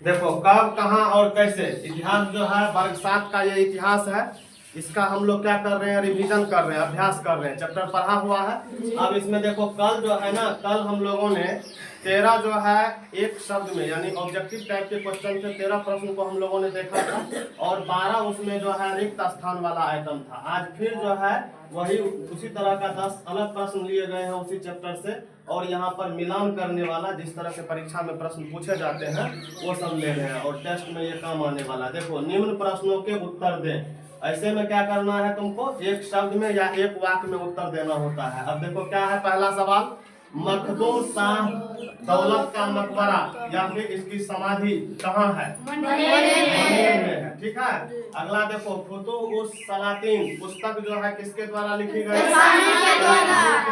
देखो कब कहाँ और कैसे इतिहास जो है वर्ग 7 का ये इतिहास है। इसका हम लोग क्या कर रहे हैं, रिवीजन कर रहे हैं, अभ्यास कर रहे हैं। चैप्टर पढ़ा हुआ है। अब इसमें देखो कल जो है ना, कल हम लोगों ने 13 जो है एक शब्द में यानी ऑब्जेक्टिव टाइप के क्वेश्चन थे। 13 प्रश्न को हम लोगों ने देखा था और 12 उसमें जो है रिक्त स्थान वाला आइटम था। आज फिर जो है वही उसी तरह का 10 अलग प्रश्न लिए गए हैं उसी चैप्टर से, और यहाँ पर मिलान करने वाला जिस तरह से परीक्षा में प्रश्न पूछे जाते हैं वो सब ले रहे हैं और टेस्ट में ये काम आने वाला। देखो निम्न प्रश्नों के उत्तर दें। ऐसे में क्या करना है, तुमको एक शब्द में या एक वाक्य में उत्तर देना होता है। अब देखो क्या है पहला सवाल, मखदूम शाह दौलत का मकबरा या फिर इसकी समाधि कहाँ है? में है। ठीक है। अगला देखो फुतुह सलातीन पुस्तक जो है किसके द्वारा लिखी गई? के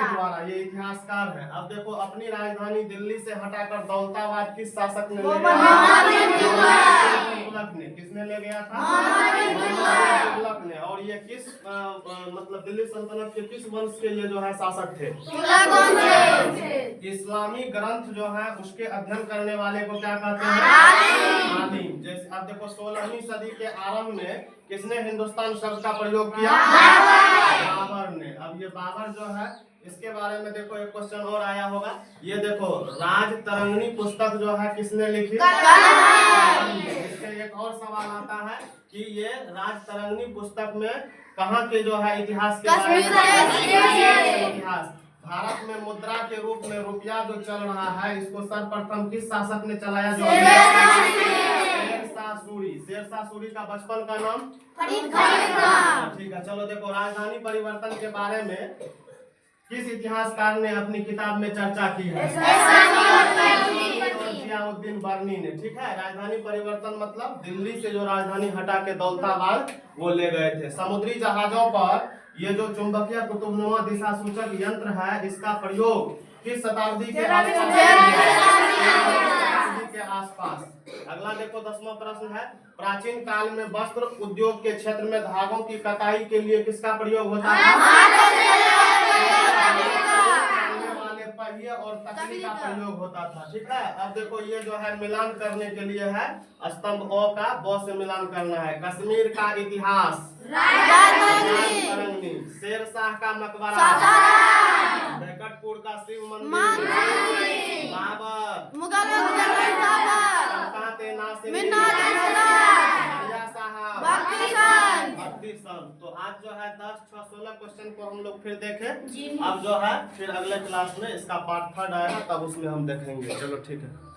द्वारा। ये इतिहासकार है। अब देखो अपनी राजधानी दिल्ली से हटाकर दौलताबाद किस शासक ने ले गया? तुगलक ने। किसने ले गया था? तुगलक ने। और ये किस मतलब दिल्ली सल्तनत के किस वंश के ये जो है शासक थे? इस्लामी ग्रंथ जो है उसके अध्ययन करने वाले को क्या कहते हैं? आलिम। जैसे अब देखो 16वीं सदी के आरंभ में किसने हिंदुस्तान शब्द का प्रयोग किया? बाबर ने। अब ये बाबर जो है इसके बारे में देखो एक क्वेश्चन और आया होगा। ये देखो राजतरंगिणी पुस्तक जो है किसने लिखी? इसके एक और सवाल आता है कि ये राजतरंगिणी पुस्तक में कहाँ के जो है इतिहास के बारे में इतिहास। भारत में मुद्रा के रूप में रुपया जो चल रहा है इसको सर्वप्रथम किस शासक ने चलाया? जो शेरशाह सूरी। शेरशाह सूरी का बचपन का नाम? ठीक है। चलो देखो राजधानी परिवर्तन के बारे में किस इतिहासकार ने अपनी किताब में चर्चा की है? जियाउद्दीन बर्नी ने। ठीक है। राजधानी परिवर्तन मतलब दिल्ली से जो राजधानी हटा के दौलताबाद वो ले गए थे। समुद्री जहाजों पर ये जो चुंबकीय कुतुबनुमा दिशा सूचक यंत्र है इसका प्रयोग किस शताब्दी के आसपास? अगला देखो 10वां प्रश्न है, प्राचीन काल में वस्त्र उद्योग के क्षेत्र में धागों की कताई के लिए किसका प्रयोग होता है? पहिए और तकली का प्रयोग होता था। ठीक है। अब देखो ये जो है मिलान करने के लिए है स्तंभ अ का ब से मिलान करना है। कश्मीर का इतिहास? शेरशाह का मकबरा? बैकटपुर का शिव मंदिर? बाबर? तो आज जो है 10, 6, 16 क्वेश्चन को हम लोग फिर देखें। अब जो है फिर अगले क्लास में इसका पार्ट 3 आएगा तब उसमें हम देखेंगे। चलो ठीक है।